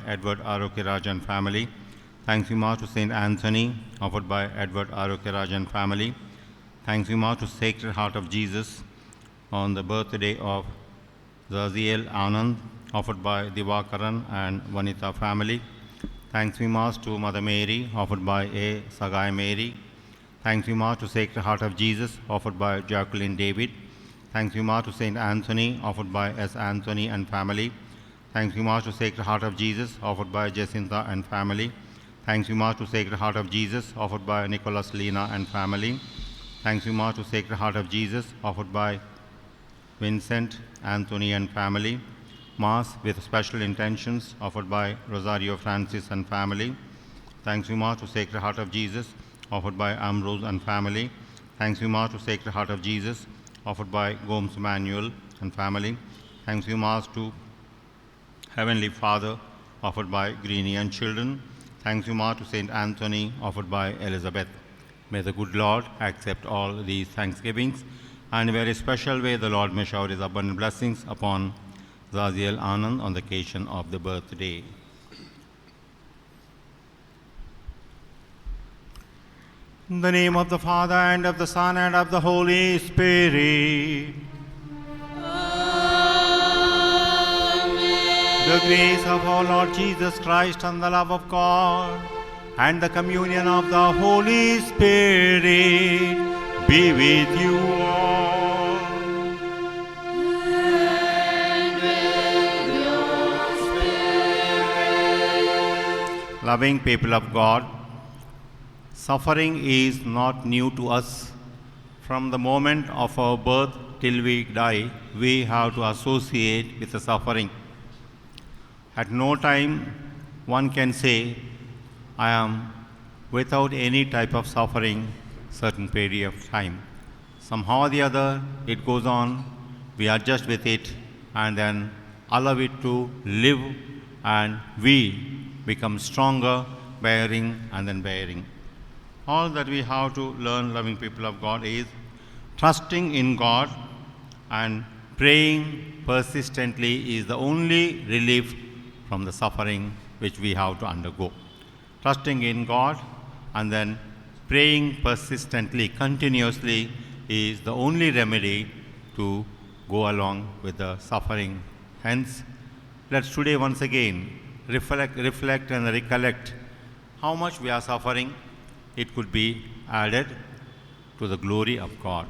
Edward Arokirajan family. Thanks be more to Saint Anthony, offered by Edward Arokirajan family. Thanks be more to Sacred Heart of Jesus on the birthday of Zaziel Anand, offered by Divakaran and Vanita family. Thanks be more to Mother Mary, offered by A. Sagai Mary. Thanks be more to Sacred Heart of Jesus, offered by Jacqueline David. Thanks be more to Saint Anthony, offered by S. Anthony and family. Thanks be more to Sacred Heart of Jesus, offered by Jacinta and family. Thanks be more to Sacred Heart of Jesus, offered by Nicholas Lena and family. Thanks be more to Sacred Heart of Jesus, offered by Vincent, Anthony and family. Mass with special intentions, offered by Rosario Francis and family. Thanks be more to Sacred Heart of Jesus, offered by Ambrose and family. Thanks be more to Sacred Heart of Jesus, offered by Gomes Manuel and family. Thanks be more to Heavenly Father, offered by Greeny and children. Thanks be more to Saint Anthony, offered by Elizabeth. May the good Lord accept all these thanksgivings, and in a very special way the Lord may shower his abundant blessings upon Zaziel Anand on the occasion of the birthday. In the name of the Father, and of the Son, and of the Holy Spirit. Amen. The grace of our Lord Jesus Christ, and the love of God, and the communion of the Holy Spirit be with you all. And with your spirit. Loving people of God, suffering is not new to us. From the moment of our birth till we die, we have to associate with the suffering. At no time one can say, I am without any type of suffering certain period of time. Somehow or the other it goes on, we adjust with it and then allow it to live, and we become stronger, bearing and then bearing. All that we have to learn, loving people of God, is trusting in God and praying persistently is the only relief from the suffering which we have to undergo. Trusting in God and then praying persistently, continuously, is the only remedy to go along with the suffering. Hence, let's today once again reflect and recollect how much we are suffering. It could be added to the glory of God.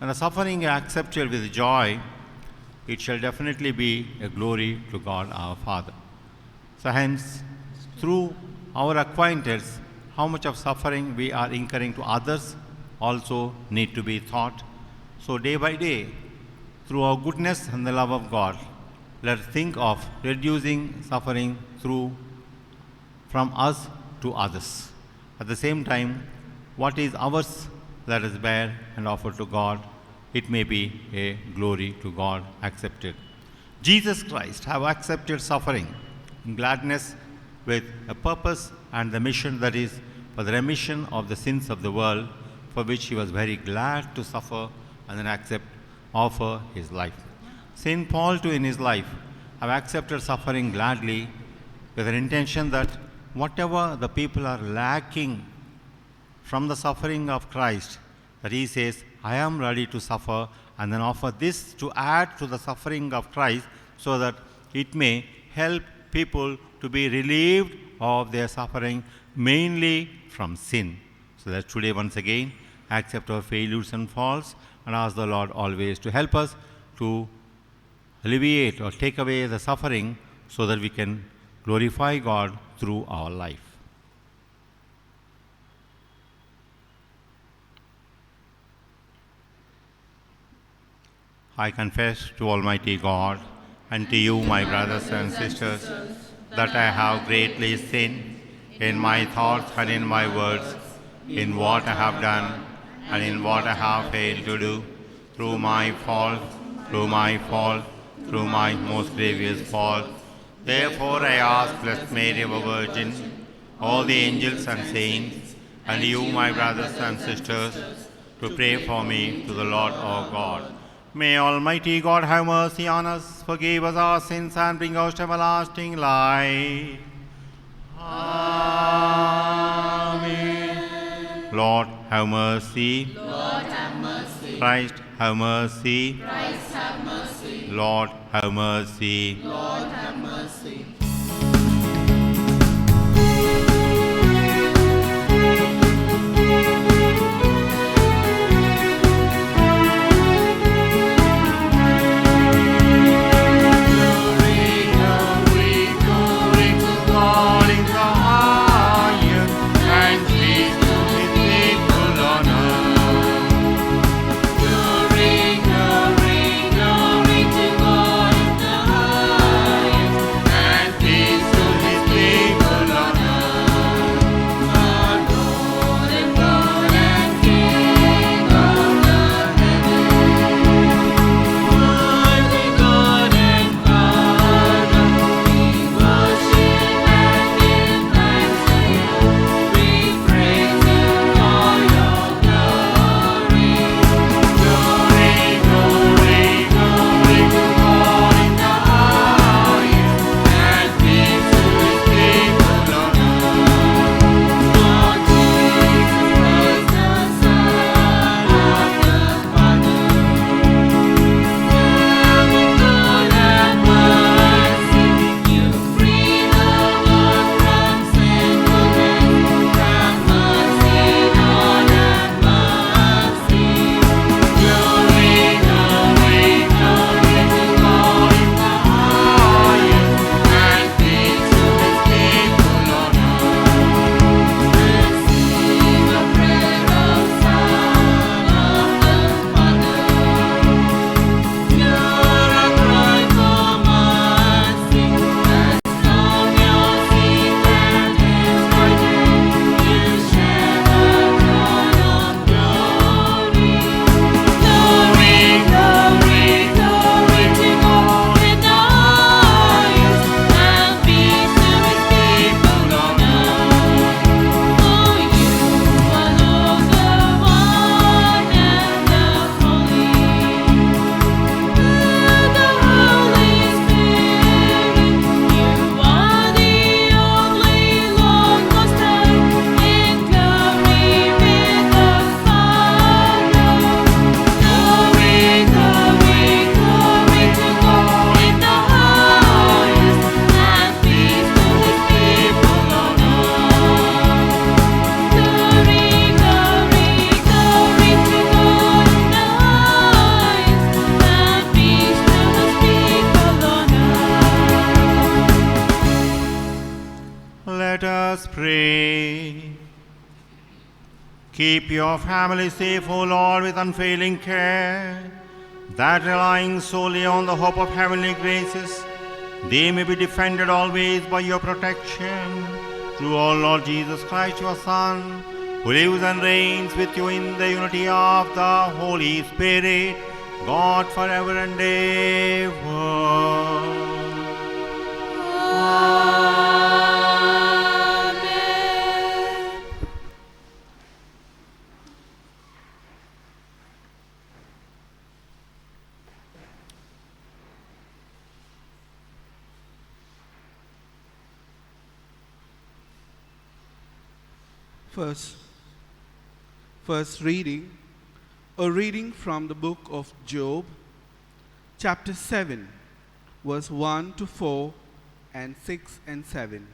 And the suffering accepted with joy, it shall definitely be a glory to God our Father. So hence, through our acquaintance, how much of suffering we are incurring to others also need to be thought. So day by day, through our goodness and the love of God, let us think of reducing suffering from us to others. At the same time, what is ours, let us bear and offer to God. It may be a glory to God accepted. Jesus Christ have accepted suffering in gladness with a purpose and the mission, that is for the remission of the sins of the world, for which he was very glad to suffer and then offer his life. St. Paul too in his life have accepted suffering gladly with an intention that whatever the people are lacking from the suffering of Christ, that he says, I am ready to suffer and then offer this to add to the suffering of Christ, so that it may help people to be relieved of their suffering, mainly from sin. So that today once again accept our failures and faults and ask the Lord always to help us to alleviate or take away the suffering, so that we can glorify God through our life. I confess to Almighty God and to you, my brothers and sisters, that I have greatly sinned in my thoughts and in my words, in what I have done and in what I have failed to do, through my fault, through my most grievous fault. Therefore I ask Blessed Mary, our Virgin, all the angels and saints, and you, my brothers and sisters, to pray for me to the Lord our God. May Almighty God have mercy on us, forgive us our sins, and bring us to everlasting life. Amen. Lord, have mercy. Lord, have mercy. Christ, have mercy. Christ, have mercy. Lord, have mercy. Lord, have mercy. Let us pray. Keep your family safe, O Lord, with unfailing care, that relying solely on the hope of heavenly graces, they may be defended always by your protection. Through our Lord Jesus Christ, your Son, who lives and reigns with you in the unity of the Holy Spirit, God forever and ever. First reading, a reading from the book of Job, chapter 7, verse 1 to 4 and 6 and 7.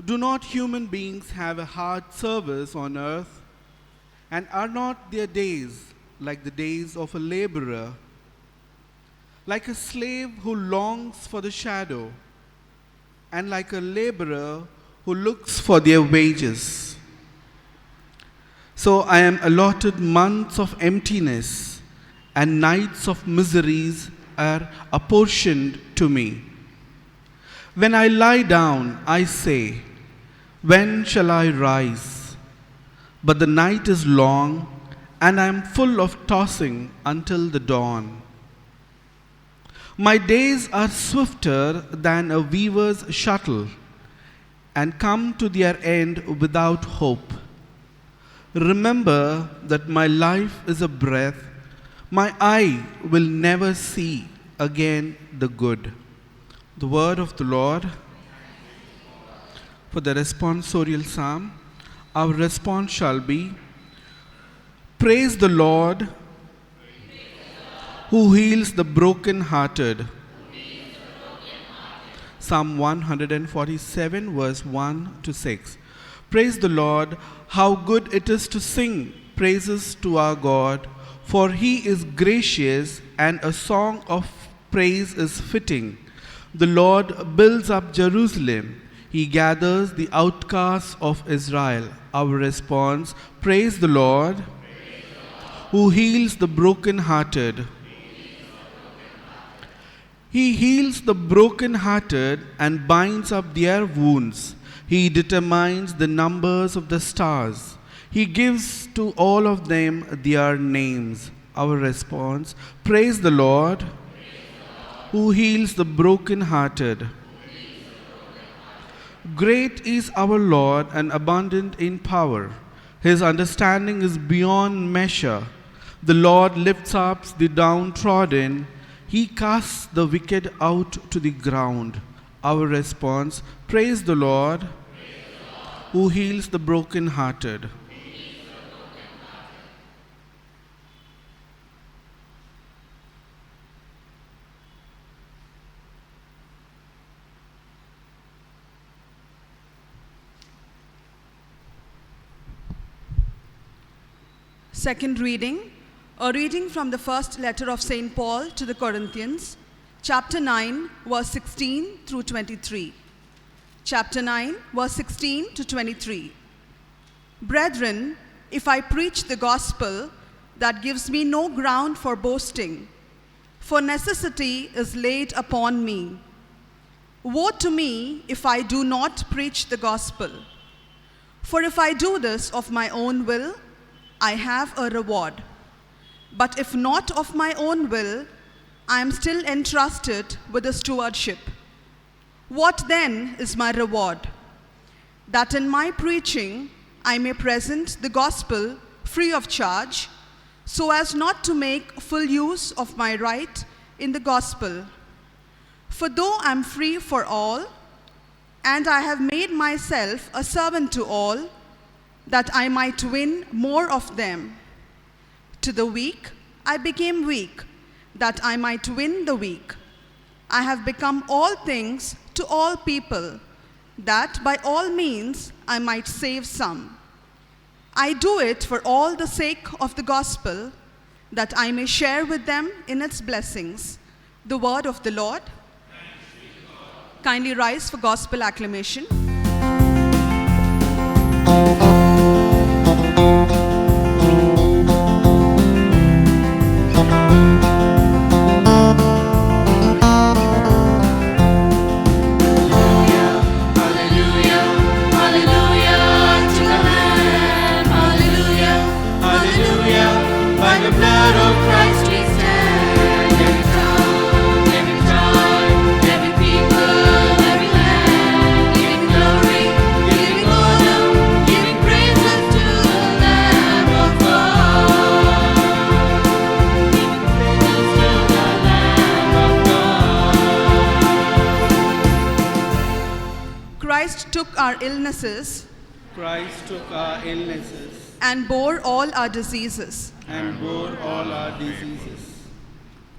Do not human beings have a hard service on earth, and are not their days like the days of a laborer, like a slave who longs for the shadow, and like a laborer who looks for their wages? So I am allotted months of emptiness, and nights of miseries are apportioned to me. When I lie down, I say, when shall I rise? But the night is long, and I am full of tossing until the dawn. My days are swifter than a weaver's shuttle, and come to their end without hope. Remember that my life is a breath. My eye will never see again the good. The word of the Lord. For the responsorial psalm, our response shall be, Praise the Lord, who heals the broken-hearted. Psalm 147, verse 1 to 6. Praise the Lord, how good it is to sing praises to our God, for he is gracious and a song of praise is fitting. The Lord builds up Jerusalem. He gathers the outcasts of Israel. Our response, praise the Lord, who heals the broken-hearted. He heals the broken-hearted and binds up their wounds. He determines the numbers of the stars. He gives to all of them their names. Our response, praise the Lord, who heals the broken-hearted. Great is our Lord and abundant in power. His understanding is beyond measure. The Lord lifts up the downtrodden. He casts the wicked out to the ground. Our response, praise the Lord, who heals the brokenhearted. Second reading, a reading from the first letter of St. Paul to the Corinthians, chapter 9, verse 16 through 23. Chapter 9, verse 16 to 23. Brethren, if I preach the gospel, that gives me no ground for boasting, for necessity is laid upon me. Woe to me if I do not preach the gospel. For if I do this of my own will, I have a reward. But if not of my own will, I am still entrusted with the stewardship. What then is my reward? That in my preaching I may present the gospel free of charge, so as not to make full use of my right in the gospel. For though I am free for all, and I have made myself a servant to all, that I might win more of them. To the weak I became weak, that I might win the weak. I have become all things to all people, that by all means I might save some. I do it for all the sake of the gospel, that I may share with them in its blessings. The word of the Lord. Kindly rise for gospel acclamation. Christ took our illnesses Christ took our illnesses and bore all our diseases.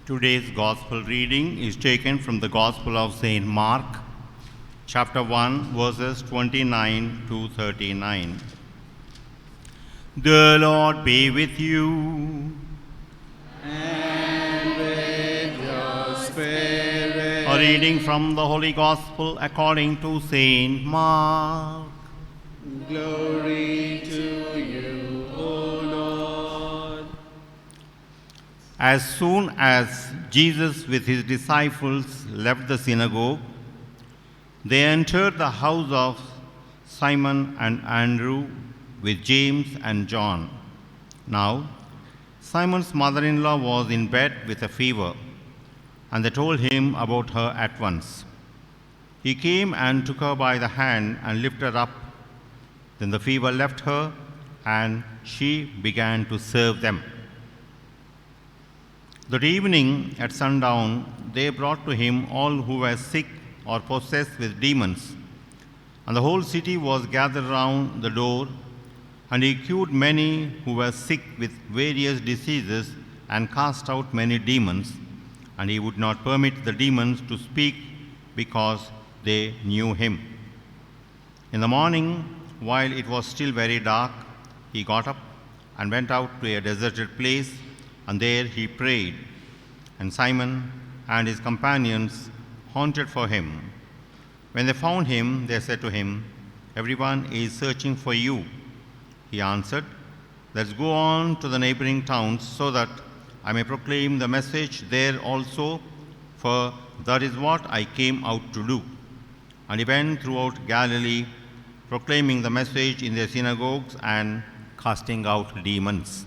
Today's gospel reading is taken from the Gospel of St. Mark, chapter 1, verses 29 to 39. The Lord be with you. and with your spirit. A reading from the Holy Gospel according to St. Mark. Glory to you, O Lord. As soon as Jesus with his disciples left the synagogue, they entered the house of Simon and Andrew with James and John. Now, Simon's mother-in-law was in bed with a fever, and they told him about her at once. He came and took her by the hand and lifted her up. Then the fever left her, and she began to serve them. That evening at sundown, they brought to him all who were sick or possessed with demons. And the whole city was gathered round the door, and he cured many who were sick with various diseases and cast out many demons. And he would not permit the demons to speak because they knew him. In the morning, while it was still very dark, he got up and went out to a deserted place, and there he prayed. And Simon and his companions hunted for him. When they found him, they said to him, "Everyone is searching for you." He answered, "Let's go on to the neighboring towns so that I may proclaim the message there also, for that is what I came out to do." And he went throughout Galilee, proclaiming the message in their synagogues and casting out demons.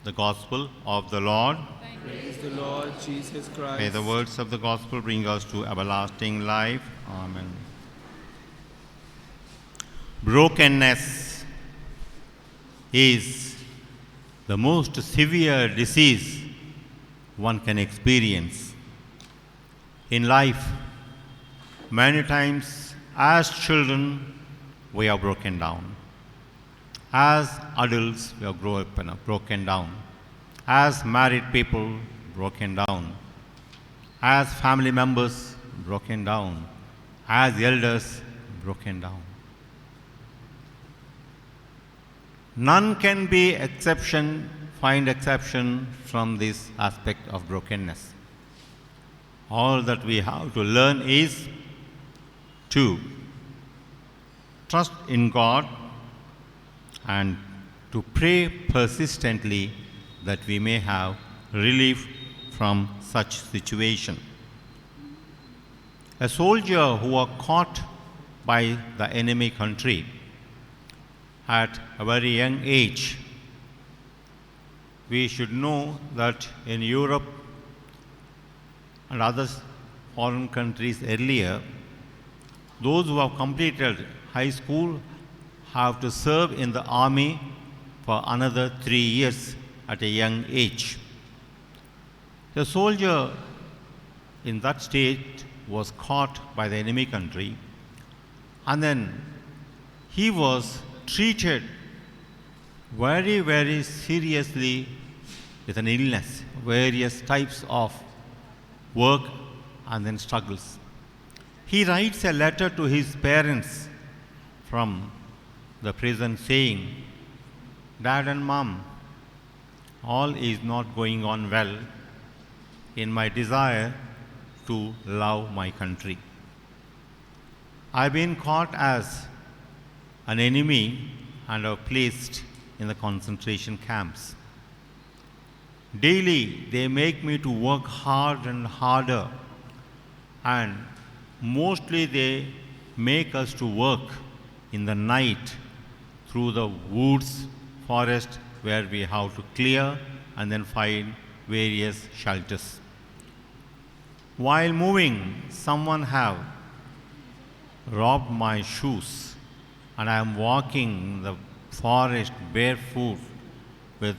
The Gospel of the Lord. Praise the Lord Jesus Christ. May the words of the Gospel bring us to everlasting life. Amen. Brokenness is the most severe disease one can experience. In life, many times as children, we are broken down. As adults, we have grown up and are broken down. As married people, broken down. As family members, broken down. As elders, broken down. None can be find exception from this aspect of brokenness. All that we have to learn is to trust in God and to pray persistently that we may have relief from such situation. A soldier who was caught by the enemy country at a very young age. We should know that in Europe and other foreign countries earlier, those who have completed high school have to serve in the army for another 3 years at a young age. The soldier in that state was caught by the enemy country, and then he was treated very, very seriously with an illness, various types of work and then struggles. He writes a letter to his parents from the prison saying, "Dad and Mom, all is not going on well in my desire to love my country. I've been caught as an enemy and are placed in the concentration camps. Daily they make me to work hard and harder, and mostly they make us to work in the night through the woods, forest, where we have to clear and then find various shelters. While moving, someone have robbed my shoes, and I am walking in the forest barefoot with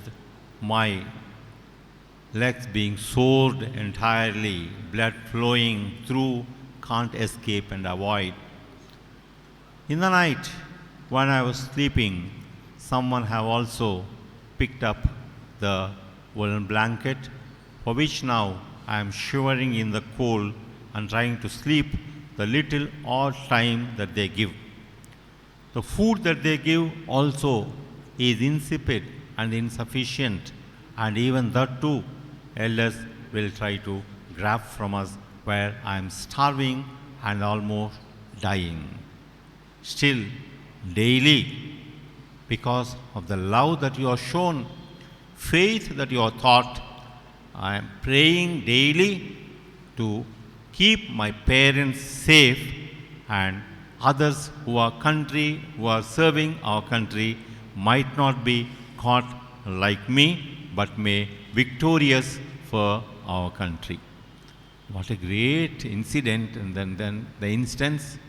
my legs being sore entirely, blood flowing through, can't escape and avoid. In the night, when I was sleeping, someone have also picked up the woolen blanket, for which now I am shivering in the cold and trying to sleep the little odd time that they give. The food that they give also is insipid and insufficient, and even that too, elders will try to grab from us, where I am starving and almost dying. Still, daily, because of the love that you have shown, faith that you have taught, I am praying daily to keep my parents safe, and others who are serving our country might not be caught like me, but may victorious for our country. What a great incident. And then the instance,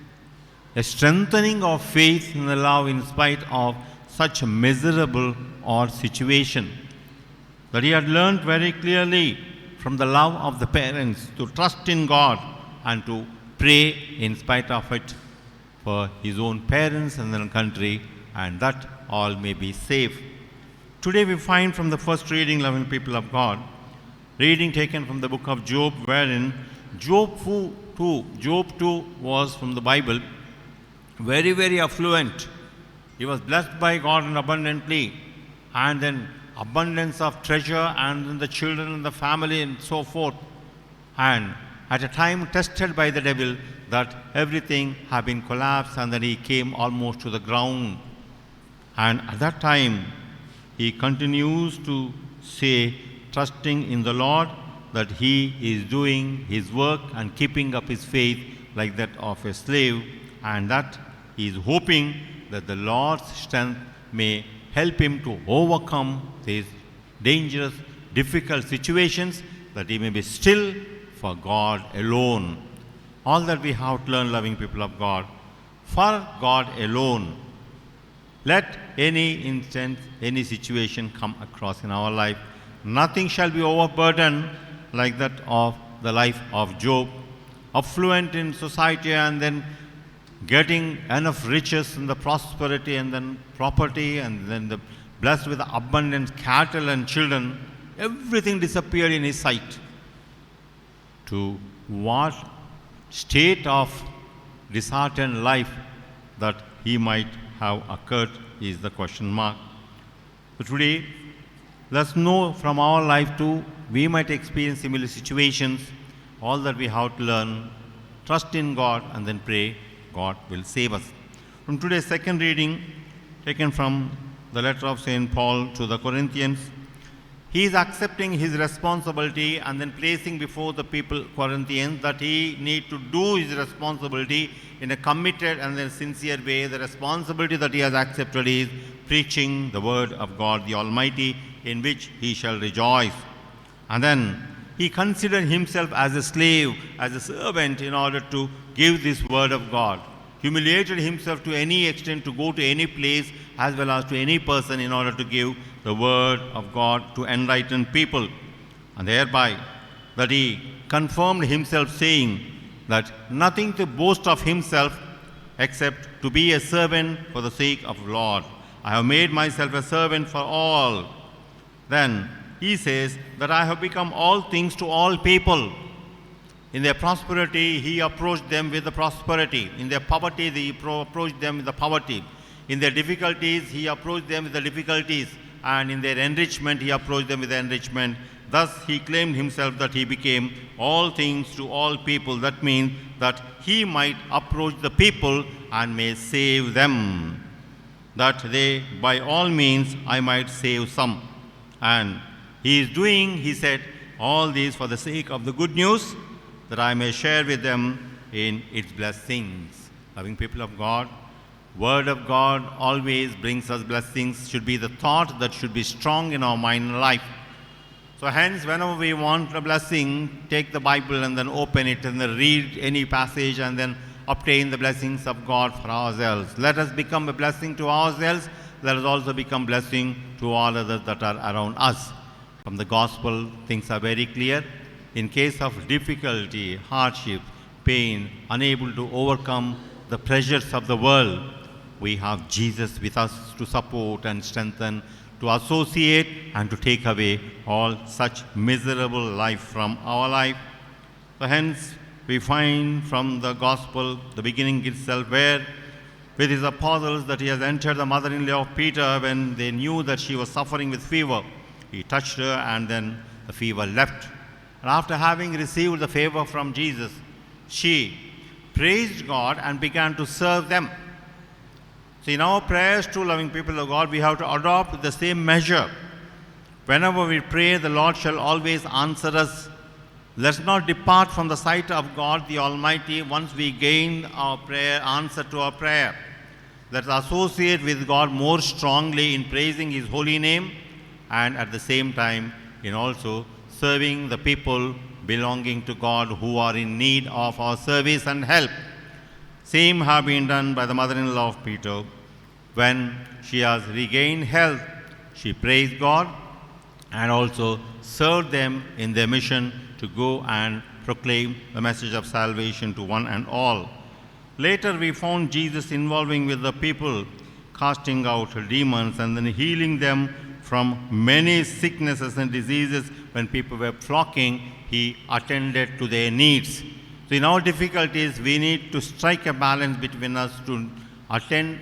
a strengthening of faith in the love in spite of such a miserable odd situation. That he had learned very clearly from the love of the parents to trust in God and to pray in spite of it for his own parents and their country, and that all may be safe. Today we find from the first reading, loving people of God, reading taken from the book of Job, wherein Job too was from the Bible, very, very affluent. He was blessed by God abundantly, and then abundance of treasure, and then the children and the family and so forth. And at a time tested by the devil, that everything had been collapsed, and then he came almost to the ground. And at that time, he continues to say, trusting in the Lord, that he is doing his work and keeping up his faith like that of a slave, and that he is hoping that the Lord's strength may help him to overcome these dangerous, difficult situations, that he may be still for God alone. All that we have to learn, loving people of God, for God alone. Let any instance, any situation come across in our life, nothing shall be overburdened like that of the life of Job, affluent in society and then getting enough riches and the prosperity and then property and then blessed with abundant cattle and children, everything disappeared in his sight. To what state of disheartened life that he might have occurred is the question mark. So today, let's know from our life too, we might experience similar situations. All that we have to learn, trust in God and then pray, God will save us. From today's second reading, taken from the letter of St. Paul to the Corinthians, he is accepting his responsibility and then placing before the people Corinthians that he need to do his responsibility in a committed and then sincere way. The responsibility that he has accepted is preaching the word of God the Almighty, in which he shall rejoice. And then he considered himself as a slave, as a servant, in order to give this word of God. Humiliated himself to any extent to go to any place as well as to any person in order to give the word of God to enlighten people. And thereby that he confirmed himself, saying that nothing to boast of himself except to be a servant for the sake of the Lord. I have made myself a servant for all. Then he says that I have become all things to all people. In their prosperity, he approached them with the prosperity. In their poverty, he approached them with the poverty. In their difficulties, he approached them with the difficulties. And in their enrichment, he approached them with the enrichment. Thus, he claimed himself that he became all things to all people. That means that he might approach the people and may save them. That they, by all means, I might save some. And he is doing, he said, all these for the sake of the good news, that I may share with them in its blessings. Loving people of God, word of God always brings us blessings, should be the thought that should be strong in our mind and life. So hence, whenever we want a blessing, take the Bible and then open it and then read any passage and then obtain the blessings of God for ourselves. Let us become a blessing to ourselves. Let us also become blessing to all others that are around us. From the gospel, things are very clear. In case of difficulty, hardship, pain, unable to overcome the pressures of the world, we have Jesus with us to support and strengthen, to associate and to take away all such miserable life from our life. So hence, we find from the gospel, the beginning itself, where with his apostles that he has entered the mother-in-law of Peter when they knew that she was suffering with fever. He touched her and then the fever left. And after having received the favor from Jesus, she praised God and began to serve them. So in our prayers to loving people of God, we have to adopt the same measure. Whenever we pray, the Lord shall always answer us. Let's not depart from the sight of God the Almighty once we gain our prayer, answer to our prayer. Let's associate with God more strongly in praising His holy name, and at the same time in also serving the people belonging to God who are in need of our service and help. Same have been done by the mother-in-law of Peter. When she has regained health, she praised God and also served them in their mission to go and proclaim the message of salvation to one and all. Later we found Jesus involving with the people, casting out demons and then healing them from many sicknesses and diseases. When people were flocking, he attended to their needs. So in our difficulties, we need to strike a balance between us to attend,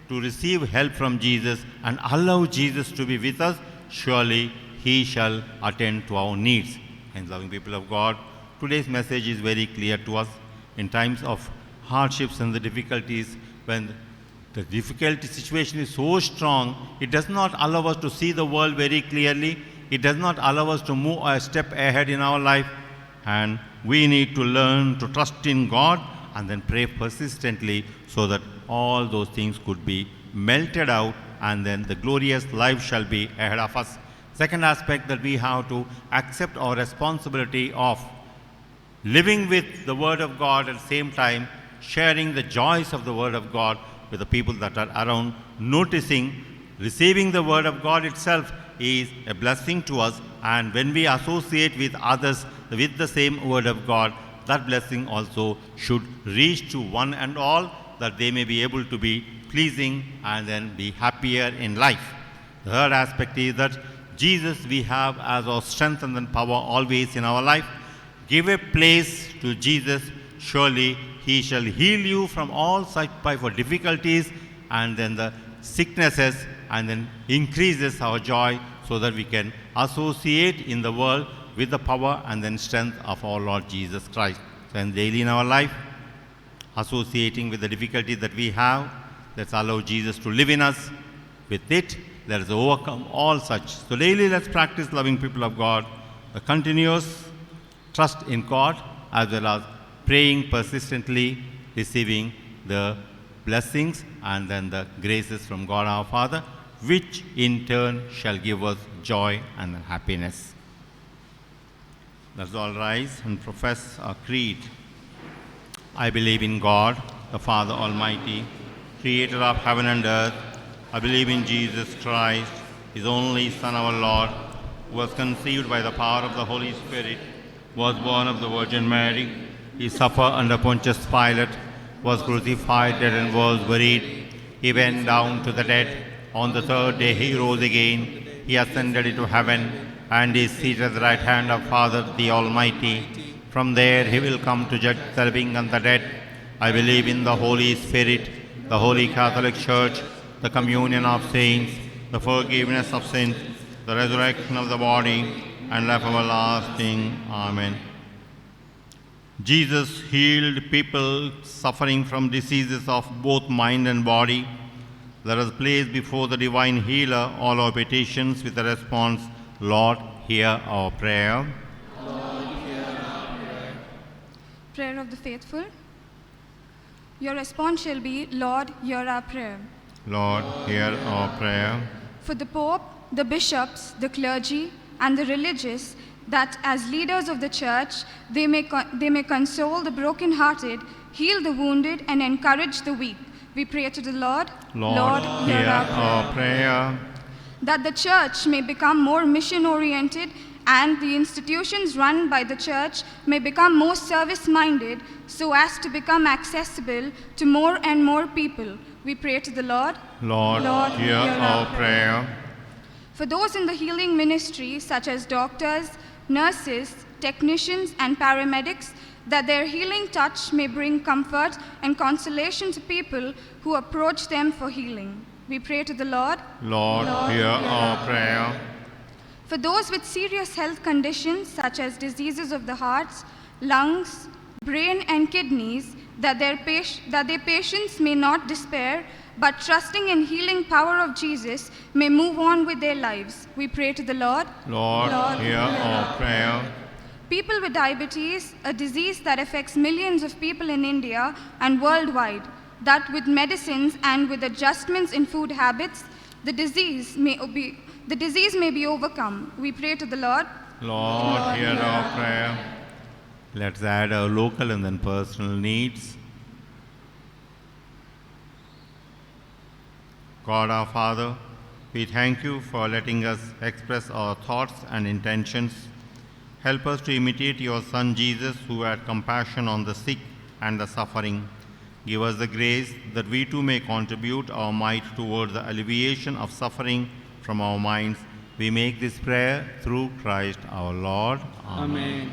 to receive help from Jesus and allow Jesus to be with us. Surely he shall attend to our needs. And loving people of God, today's message is very clear to us. In times of hardships and the difficulties, when the difficult situation is so strong, it does not allow us to see the world very clearly. It does not allow us to move a step ahead in our life. And we need to learn to trust in God and then pray persistently so that all those things could be melted out and then the glorious life shall be ahead of us. Second aspect, that we have to accept our responsibility of living with the Word of God, at the same time sharing the joys of the Word of God with the people that are around, noticing, receiving the Word of God itself is a blessing to us, and when we associate with others with the same Word of God, that blessing also should reach to one and all, that they may be able to be pleasing and then be happier in life. The third aspect is that Jesus we have as our strength and then power always in our life. Give a place to Jesus, surely he shall heal you from all such type of difficulties and then the sicknesses, and then increases our joy so that we can associate in the world with the power and then strength of our Lord Jesus Christ. So and daily in our life, associating with the difficulty that we have, let's allow Jesus to live in us. With it, let us overcome all such. So daily let's practice, loving people of God, a continuous trust in God as well as praying persistently, receiving the blessings and then the graces from God our Father, which in turn shall give us joy and happiness. Let's all rise and profess our creed. I believe in God, the Father Almighty, creator of heaven and earth. I believe in Jesus Christ, his only Son, our Lord, who was conceived by the power of the Holy Spirit, was born of the Virgin Mary. He suffered under Pontius Pilate, was crucified, dead, and was buried. He went down to the dead. On the third day he rose again. He ascended into heaven and is seated at the right hand of Father the Almighty. From there he will come to judge the living and the dead. I believe in the Holy Spirit, the Holy Catholic Church, the communion of saints, the forgiveness of sins, the resurrection of the body, and life everlasting. Amen. Jesus healed people suffering from diseases of both mind and body. Let us place before the divine healer all our petitions with the response, Lord, hear our prayer. Prayer of the faithful. Your response shall be, Lord, hear our prayer. Lord, hear our prayer. For the Pope, the bishops, the clergy, and the religious, that as leaders of the Church, they may console the brokenhearted, heal the wounded, and encourage the weak. We pray to the Lord. Lord, hear our prayer. That the Church may become more mission-oriented and the institutions run by the Church may become more service-minded so as to become accessible to more and more people. We pray to the Lord. Lord, hear our prayer. For those in the healing ministry, such as doctors, nurses, technicians, and paramedics, that their healing touch may bring comfort and consolation to people who approach them for healing. We pray to the Lord. Lord, hear our prayer. For those with serious health conditions, such as diseases of the hearts, lungs, brain, and kidneys, that their patients may not despair, but trusting in healing power of Jesus may move on with their lives. We pray to the Lord. Lord, hear our prayer. People with diabetes, a disease that affects millions of people in India and worldwide, that with medicines and with adjustments in food habits, the disease may be overcome. We pray to the Lord. Lord, hear our prayer. Let's add our local and then personal needs. God our Father, we thank you for letting us express our thoughts and intentions. Help us to imitate your Son Jesus, who had compassion on the sick and the suffering. Give us the grace that we too may contribute our might towards the alleviation of suffering from our minds. We make this prayer through Christ our Lord. Amen.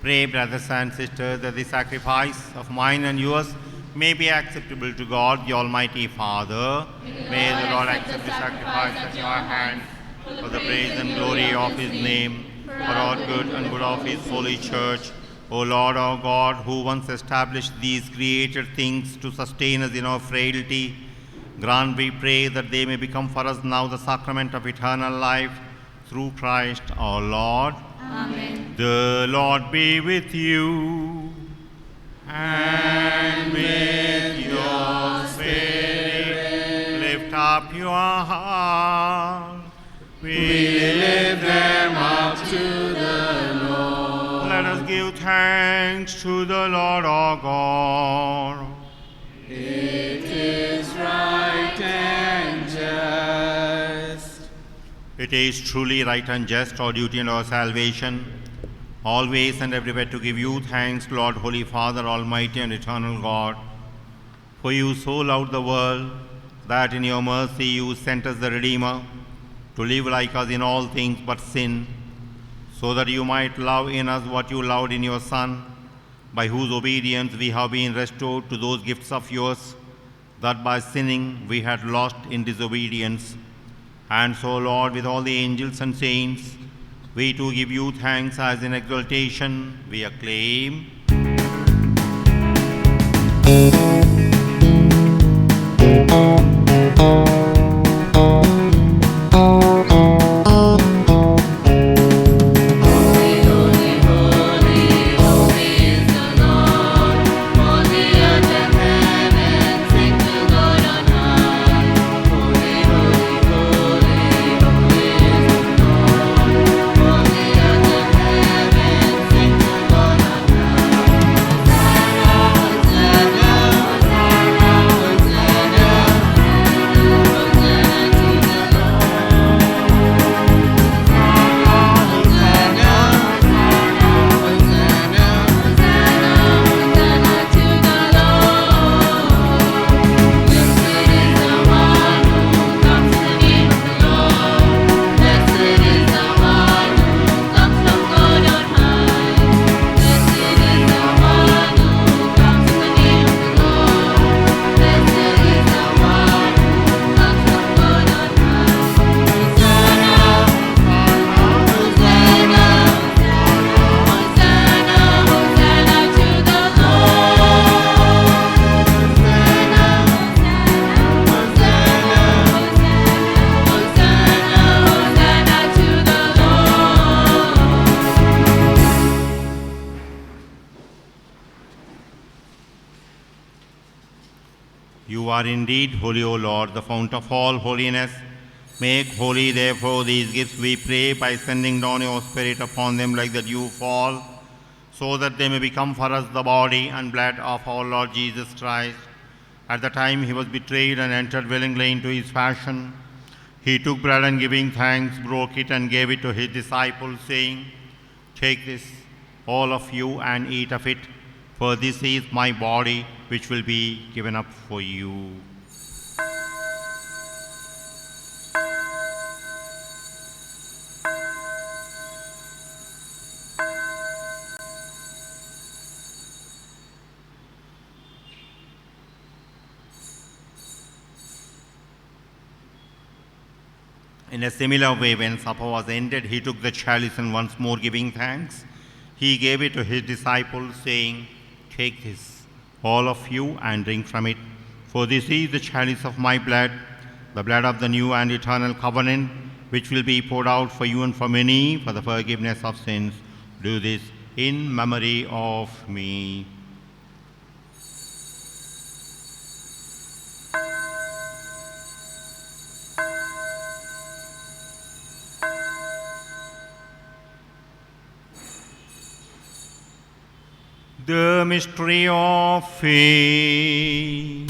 Pray, brothers and sisters, that the sacrifice of mine and yours may be acceptable to God, the Almighty Father. May the Lord accept the sacrifice at your hands for the praise and glory of his name, for our good and good of his holy church. O Lord our God, who once established these created things to sustain us in our frailty, grant, we pray, that they may become for us now the sacrament of eternal life, through Christ our Lord. Amen. The Lord be with you, and with your spirit. Lift up your heart. We lift them up to the Lord. Let us give thanks to the Lord our God. It is right and just. It is truly right and just, our duty and our salvation, always and everywhere to give you thanks, Lord, Holy Father, Almighty and eternal God. For you so loved the world that in your mercy you sent us the Redeemer to live like us in all things but sin, so that you might love in us what you loved in your Son, by whose obedience we have been restored to those gifts of yours, that by sinning we had lost in disobedience. And so, Lord, with all the angels and saints, we too give you thanks as in exaltation we acclaim. You are indeed holy, O Lord, the fount of all holiness. Make holy, therefore, these gifts, we pray, by sending down your Spirit upon them like the dew fall, so that they may become for us the body and blood of our Lord Jesus Christ, At the time he was betrayed and entered willingly into his passion, he took bread and giving thanks, broke it and gave it to his disciples, saying, "Take this, all of you, and eat of it, for this is my body which will be given up for you." In a similar way, when supper was ended, he took the chalice and once more giving thanks, he gave it to his disciples, saying, "Take this, all of you, and drink from it, for this is the chalice of my blood, the blood of the new and eternal covenant, which will be poured out for you and for many for the forgiveness of sins. Do this in memory of me." The mystery of faith.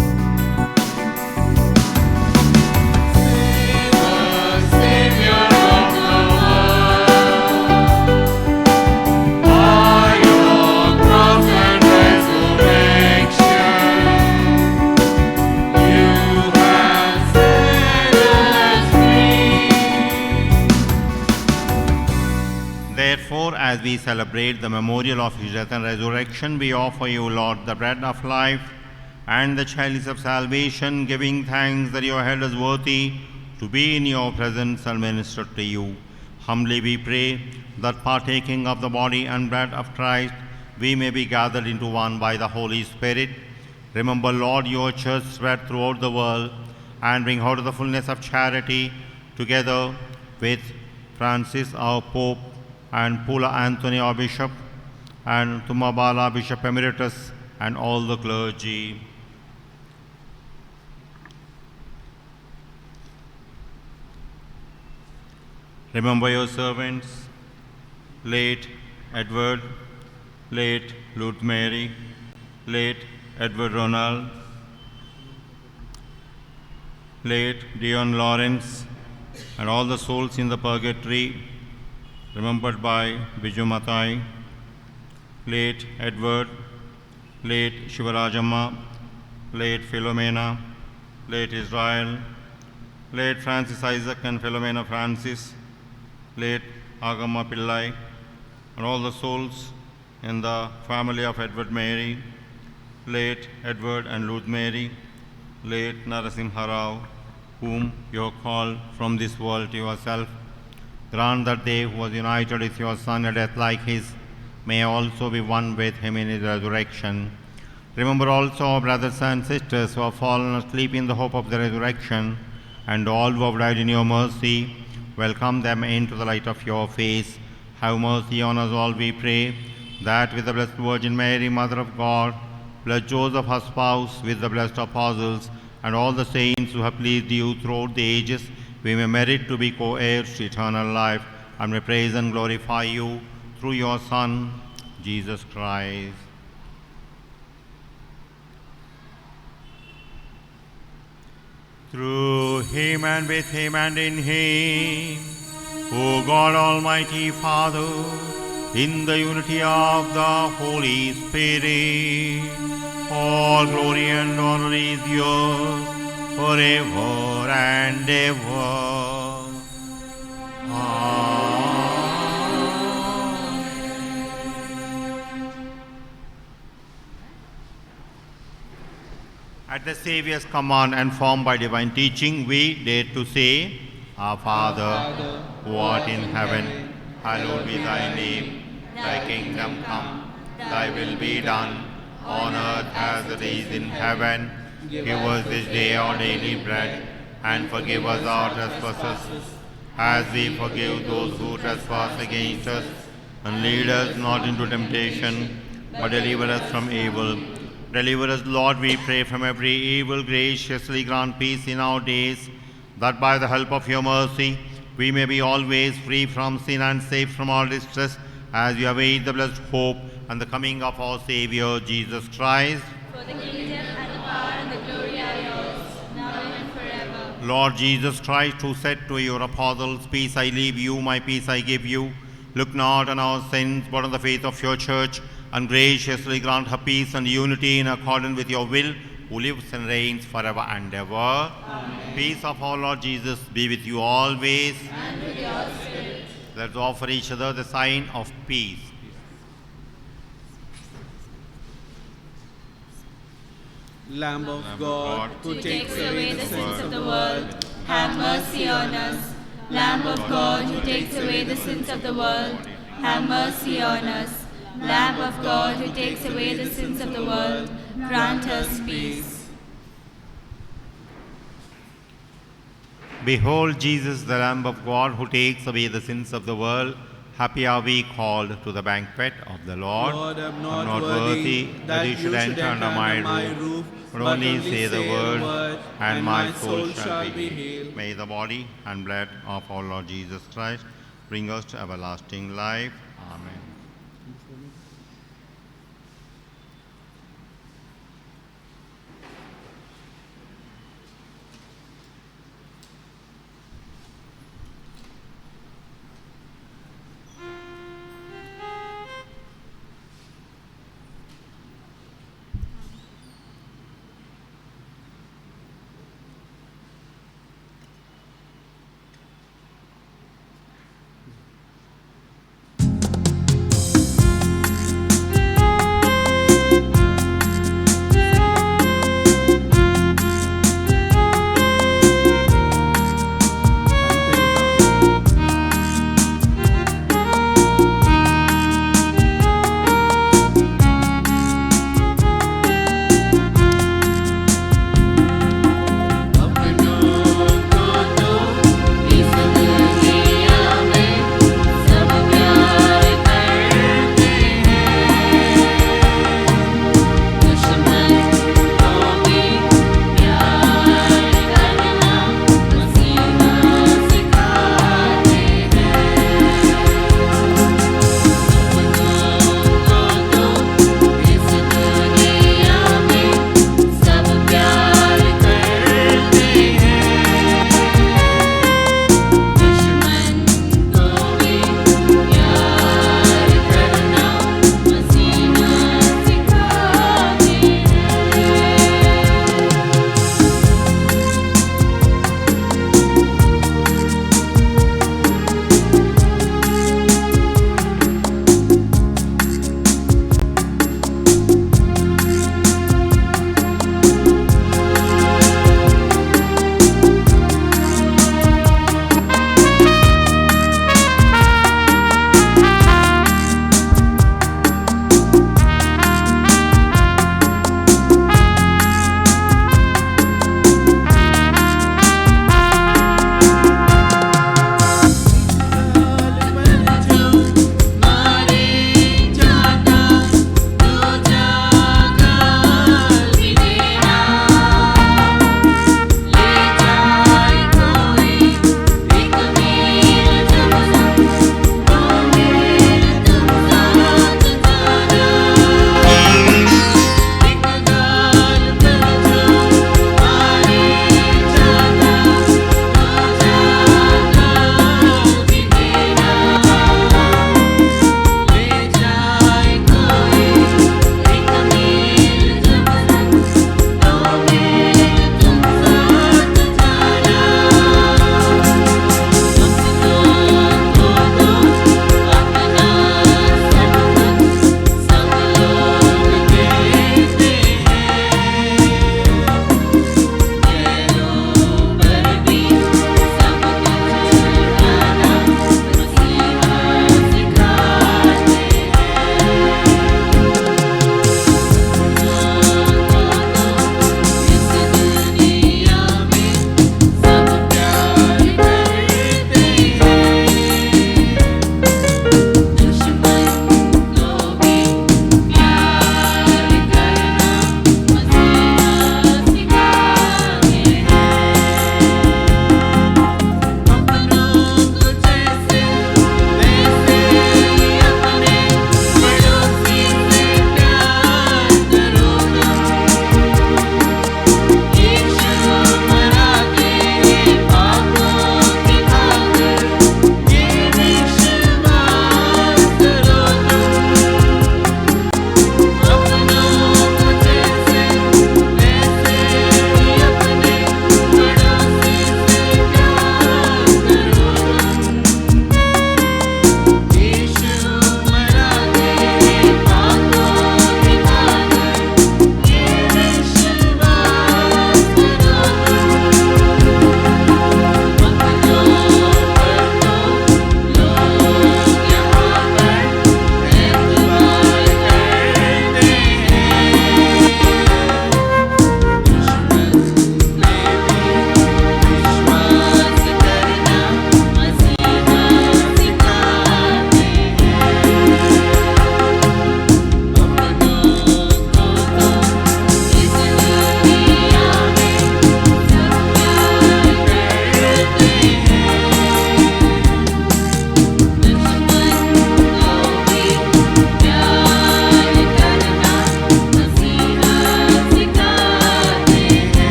Therefore, as we celebrate the memorial of his death and resurrection, we offer you, Lord, the bread of life and the chalice of salvation, giving thanks that you have held us worthy to be in your presence and minister to you. Humbly we pray that partaking of the body and blood of Christ, we may be gathered into one by the Holy Spirit. Remember, Lord, your church spread throughout the world, and bring her to the fullness of charity, together with Francis, our Pope, and Pula Anthony, our Bishop, and Tumabala, Bishop Emeritus, and all the clergy. Remember your servants, late Edward, late Ruth Mary, late Edward Ronald, late Dion Lawrence, and all the souls in the purgatory, remembered by Biju Matai, late Edward, late Shivarajamma, late Philomena, late Israel, late Francis Isaac and Philomena Francis, late Agama Pillai, and all the souls in the family of Edward Mary, late Edward and Ruth Mary, late Narasimha Rao, whom you have called from this world to yourself. Grant that they who was united with your Son a death like his may also be one with him in his resurrection. Remember also our brothers and sisters who have fallen asleep in the hope of the resurrection, and all who have died in your mercy. Welcome them into the light of your face. Have mercy on us all, we pray, that with the Blessed Virgin Mary, Mother of God, blessed Joseph, her spouse, with the blessed apostles, and all the saints who have pleased you throughout the ages, we may merit to be co-heirs to eternal life, and may praise and glorify you through your Son, Jesus Christ. Through him and with him and in him, O God Almighty Father, in the unity of the Holy Spirit, all glory and honor is yours forever and ever. Amen. At the Saviour's command and formed by divine teaching, we dare to say, Our Father, who art in heaven, hallowed be thy name. Thy kingdom come, thy will be done, on earth as it is in heaven. Give us this day our daily bread, and forgive us our trespasses, as we forgive those who trespass against us. And lead us not into temptation, but deliver us from evil. Deliver us, Lord, we pray, from every evil. Graciously grant peace in our days, that by the help of your mercy we may be always free from sin and safe from all distress, as we await the blessed hope and the coming of our Saviour, Jesus Christ. For the kingdom and the power and the glory Lord Jesus Christ, who said to your apostles, "Peace I leave you, my peace I give you," look not on our sins, but on the faith of your church, and graciously grant her peace and unity in accordance with your will, who lives and reigns forever and ever. Amen. Peace of our Lord Jesus be with you always. And with your spirit. Let's offer each other the sign of peace. Lamb of God, Who takes away the sins of the world, have mercy on us. Lamb of God, who takes away the sins of the world, have mercy on us. Lamb of God, who takes away the sins of the world, grant us peace. Behold Jesus, the Lamb of God, who takes away the sins of the world. Happy are we called to the banquet of the Lord. Lord, I'm I'm not worthy that you should enter under my roof, but only say the word, and my soul shall be healed. May the body and blood of our Lord Jesus Christ bring us to everlasting life. Amen.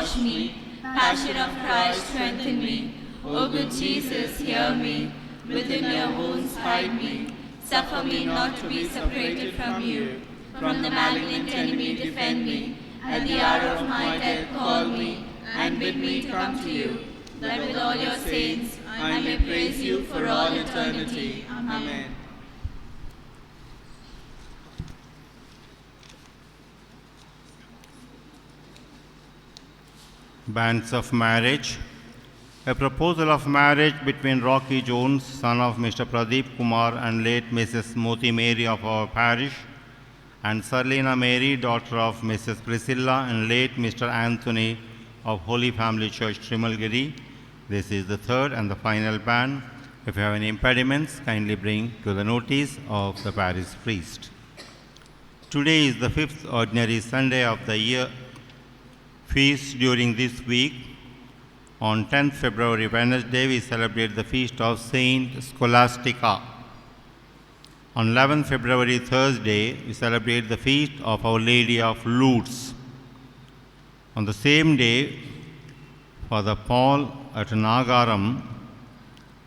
wash me. Passion of Christ, strengthen me. O good Jesus, hear me. Within your wounds hide me. Suffer me not to be separated from you. From the malignant enemy defend me. At the hour of my death call me, and bid me to come to you, that with all your saints I may praise you for all eternity. Amen. Banns of marriage. A proposal of marriage between Rocky Jones, son of Mr. Pradeep Kumar, and late Mrs. Moti Mary of our parish, and Sarlina Mary, daughter of Mrs. Priscilla, and late Mr. Anthony of Holy Family Church, Trimalgiri. This is the third and the final ban. If you have any impediments, kindly bring to the notice of the parish priest. Today is the fifth ordinary Sunday of the year feast during this week. On 10th February, Wednesday, we celebrate the feast of Saint Scholastica. On 11th February, Thursday, we celebrate the feast of Our Lady of Lourdes. On the same day, Father Paul at Nagaram,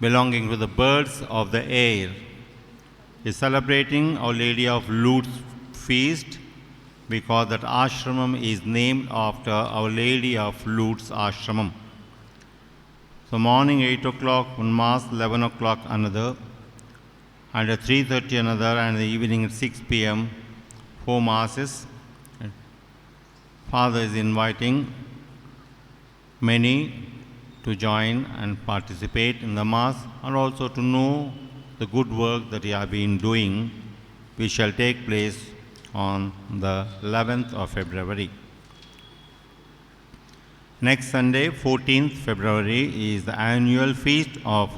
belonging to the birds of the air, is celebrating Our Lady of Lourdes feast because that ashramam is named after Our Lady of Lourdes ashramam. So morning 8 o'clock one mass, 11 o'clock another, and at 3:30 another, and in the evening at 6 p.m. 4 masses. Father is inviting many to join and participate in the mass, and also to know the good work that you have been doing, which shall take place on the 11th of February. Next Sunday, 14th February, is the annual feast of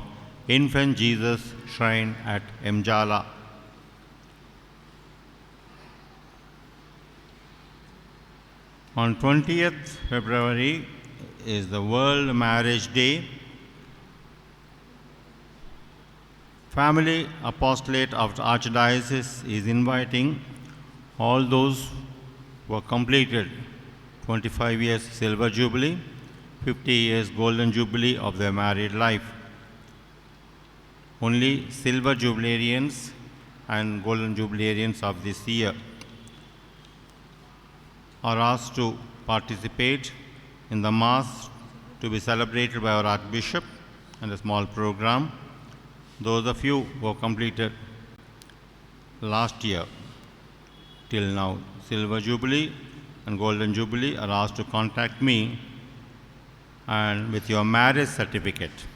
Infant Jesus Shrine at Mjala. On 20th February is the World Marriage Day. Family Apostolate of the Archdiocese is inviting all those who have completed 25 years Silver Jubilee, 50 years Golden Jubilee of their married life. Only Silver Jubilarians and Golden Jubilarians of this year are asked to participate in the Mass to be celebrated by our Archbishop and a small program. Those of you who have completed last year till now Silver Jubilee and Golden Jubilee are asked to contact me and with your marriage certificate.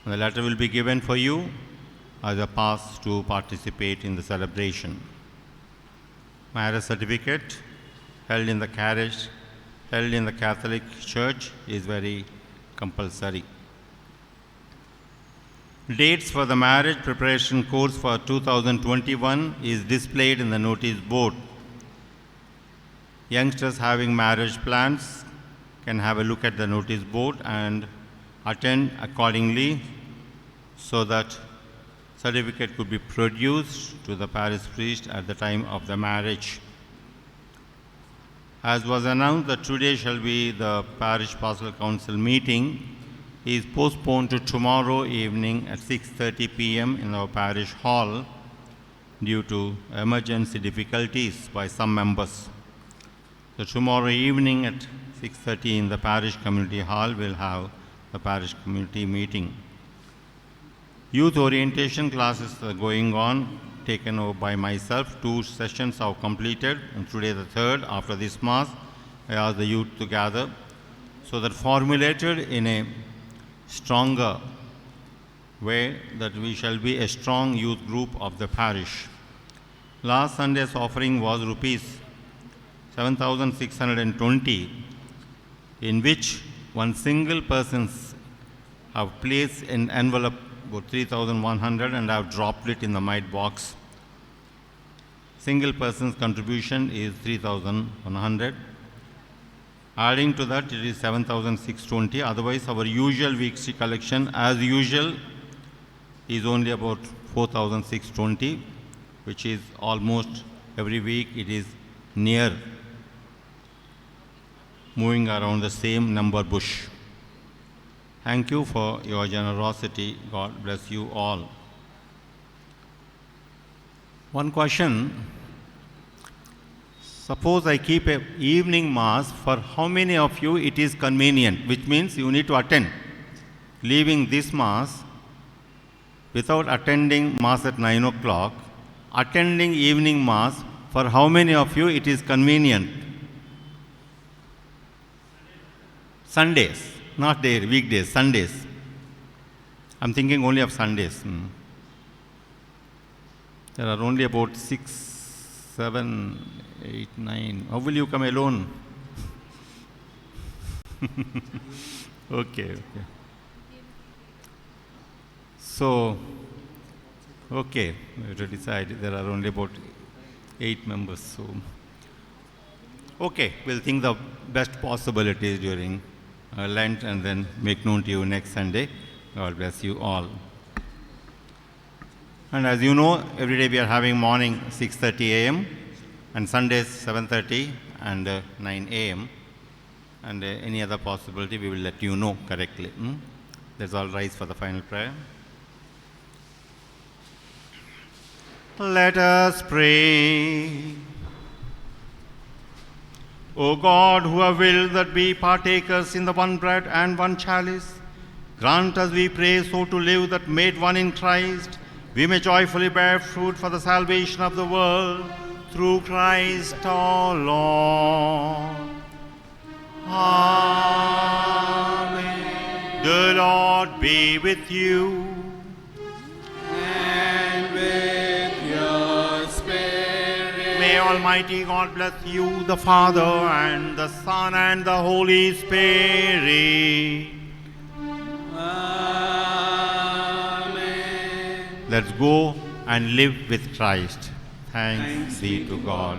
And the letter will be given for you as a pass to participate in the celebration. Marriage certificate held in the carriage, held in the Catholic Church, is very compulsory. Dates for the marriage preparation course for 2021 is displayed in the notice board. Youngsters having marriage plans can have a look at the notice board and attend accordingly so that certificate could be produced to the parish priest at the time of the marriage. As was announced that today shall be the Parish Pastoral Council meeting is postponed to tomorrow evening at 6:30 p.m. in our parish hall due to emergency difficulties by some members. So tomorrow evening at 6:30 in the parish community hall we'll have the parish community meeting. Youth orientation classes are going on, taken over by myself. 2 sessions are completed, and today the third. After this Mass, I ask the youth to gather so that formulated in a stronger way that we shall be a strong youth group of the parish. Last Sunday's offering was rupees 7,620, in which one single person's have placed an envelope about 3,100 and have dropped it in the mite box. Single person's contribution is 3,100. Adding to that, it is 7,620. Otherwise, our usual weekly collection, as usual, is only about 4,620, which is almost every week it is near moving around the same number bush. Thank you for your generosity. God bless you all. One question. Suppose I keep a evening mass, for how many of you it is convenient, which means you need to attend. Leaving this mass without attending mass at 9 o'clock, attending evening mass, for how many of you it is convenient? Sundays, not day, weekdays, Sundays. I'm thinking only of Sundays. There are only about 6, 7, 8, 9. How will you come alone? Okay. So, okay, we have to decide. There are only about 8 members. So, okay, we'll think the best possibilities during Lent and then make known to you next Sunday. God bless you all. And as you know, every day we are having morning 6:30 a.m. and Sundays 7:30 and 9 a.m. And any other possibility we will let you know correctly. Let's all rise for the final prayer. Let us pray. O God, who have willed that we partakers in the one bread and one chalice, grant us, we pray, so to live that made one in Christ, we may joyfully bear fruit for the salvation of the world, through Christ our Lord. Amen. The Lord be with you. And with your spirit. May Almighty God bless you, the Father, and the Son, and the Holy Spirit. Amen. Let's go and live with Christ. Thanks be to God.